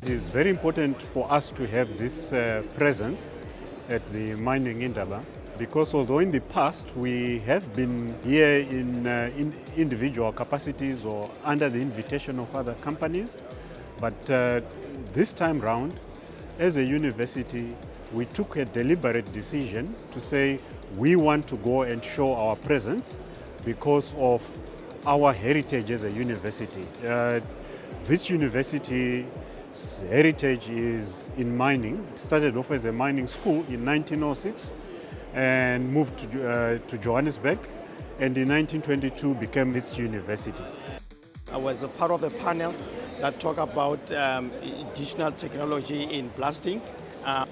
It is very important for us to have this presence at the Mining Indaba, because although in the past we have been here in individual capacities or under the invitation of other companies, but this time round, as a university, we took a deliberate decision to say we want to go and show our presence because of our heritage as a university. Wits University's heritage is in mining. It started off as a mining school in 1906 and moved to Johannesburg, and in 1922 became Wits University. I was a part of the panel that talked about additional technology in blasting.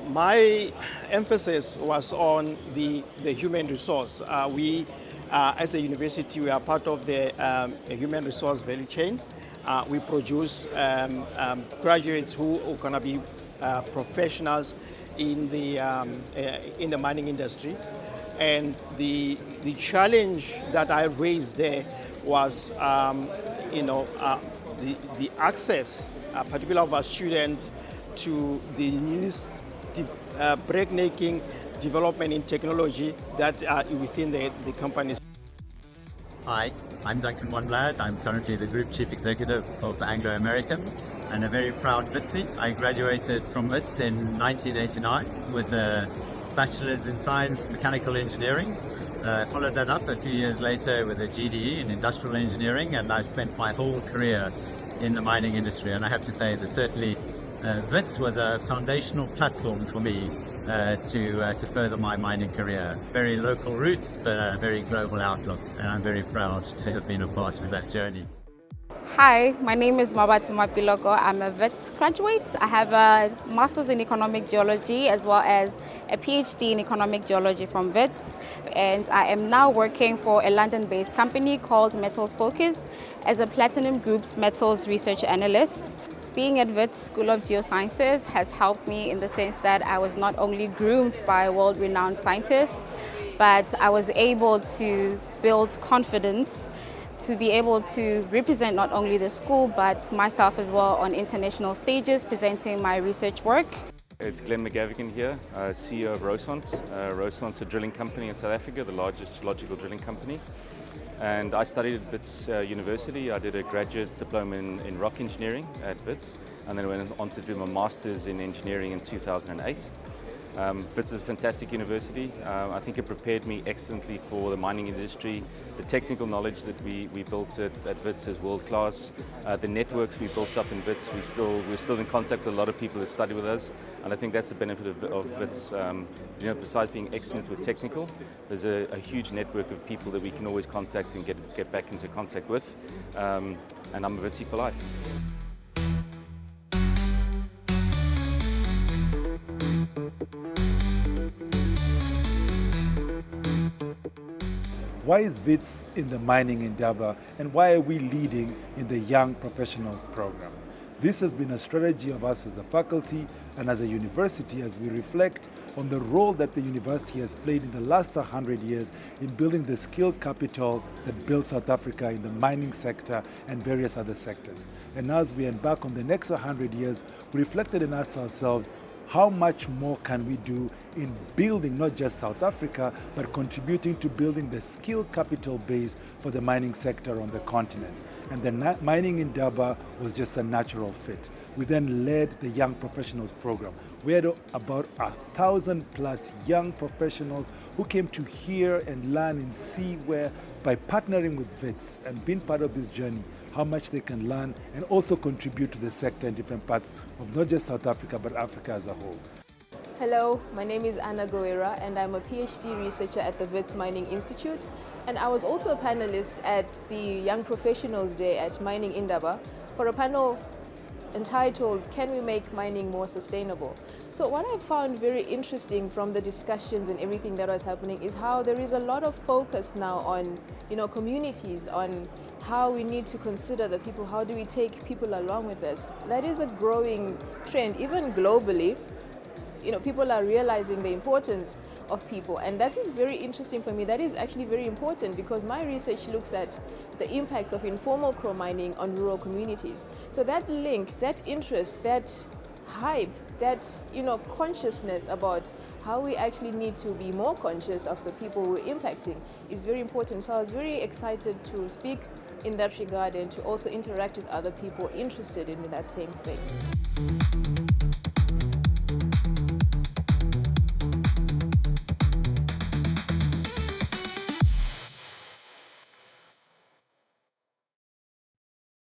My emphasis was on the human resource. We, as a university, we are part of the human resource value chain. We produce graduates who are going to be professionals in the mining industry. And the challenge that I raised there was, the access, particularly of our students, to the newest breathtaking development in technology that are within the companies. Hi, I'm Duncan Wanblad. I'm currently the Group Chief Executive of Anglo American and a very proud Witsie. I graduated from Wits in 1989 with a Bachelor's in Science Mechanical Engineering. Followed that up a few years later with a GDE in Industrial Engineering, and I've spent my whole career in the mining industry. And I have to say that certainly Wits was a foundational platform for me to further my mining career. Very local roots, but a very global outlook, and I'm very proud to have been a part of that journey. Hi, my name is Mabatu Mapilogo. I'm a Wits graduate. I have a Master's in Economic Geology as well as a PhD in Economic Geology from Wits. And I am now working for a London-based company called Metals Focus as a Platinum Group's Metals Research Analyst. Being at Wits School of Geosciences has helped me in the sense that I was not only groomed by world-renowned scientists, but I was able to build confidence to be able to represent not only the school, but myself as well on international stages, presenting my research work. It's Glenn McGavigan here, CEO of Rosont. Rosont's a drilling company in South Africa, the largest geological drilling company. And I studied at Wits University. I did a graduate diploma in rock engineering at Wits, and then went on to do my master's in engineering in 2008. Wits is a fantastic university. I think it prepared me excellently for the mining industry. The technical knowledge that we built at Wits is world class. The networks we built up in Wits, we're still in contact with a lot of people that study with us, and I think that's the benefit of Wits. Besides being excellent with technical, there's a huge network of people that we can always contact and get back into contact with. And I'm a Witsie for life. Why is Wits in the Mining Indaba, and why are we leading in the Young Professionals program? This has been a strategy of us as a faculty and as a university as we reflect on the role that the university has played in the last 100 years in building the skilled capital that built South Africa in the mining sector and various other sectors. And now as we embark on the next 100 years, we reflected and asked ourselves, how much more can we do in building not just South Africa, but contributing to building the skilled capital base for the mining sector on the continent? And the Mining Indaba was just a natural fit. We then led the Young Professionals program. We had about 1,000+ young professionals who came to hear and learn and see where, by partnering with Wits and being part of this journey, how much they can learn and also contribute to the sector in different parts of not just South Africa, but Africa as a whole. Hello, my name is Anna Goera and I'm a PhD researcher at the Wits Mining Institute, and I was also a panelist at the Young Professionals Day at Mining Indaba for a panel entitled, Can We Make Mining More Sustainable? So what I found very interesting from the discussions and everything that was happening is how there is a lot of focus now on, communities, on how we need to consider the people, how do we take people along with us. That is a growing trend, even globally. You know, people are realizing the importance of people, and that is very interesting for me. That is actually very important because my research looks at the impacts of informal chrome mining on rural communities. So that link, that interest, that hype, that consciousness about how we actually need to be more conscious of the people we're impacting is very important. So I was very excited to speak in that regard and to also interact with other people interested in that same space.